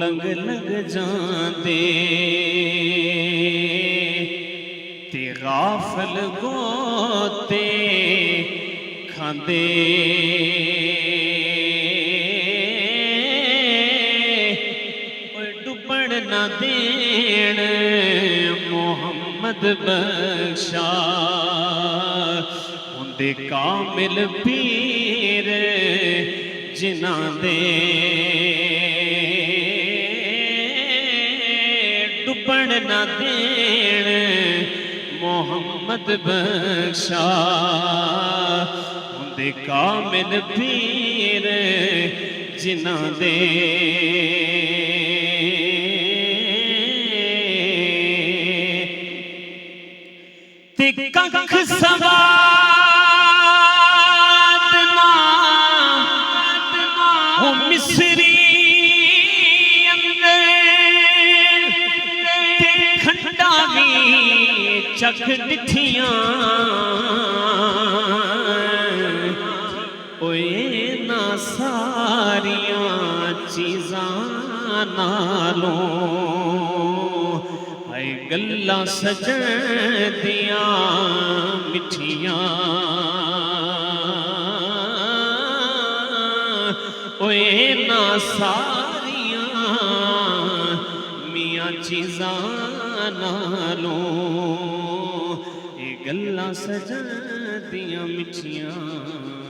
Lung लग जांदे ते गाफल गोते खांदे डुबण ना देण मोहम्मद बख्शा हुंदे कामिल पीर जिन्हां दे डुबण ना देण मोहम्मद बख्शा हुंदे कामिल पीर जिन्हां दे ते कख सवाद ना हो मिसरी अंदर ते खंडा भी चख दिथियां ओए ना सारियां चीज़ां नालों आए गल्लां सजण दियां मिठियां ओए ना सारियां मियां चीज़ां नालों ये गल्लां सजण दियां मिठियां।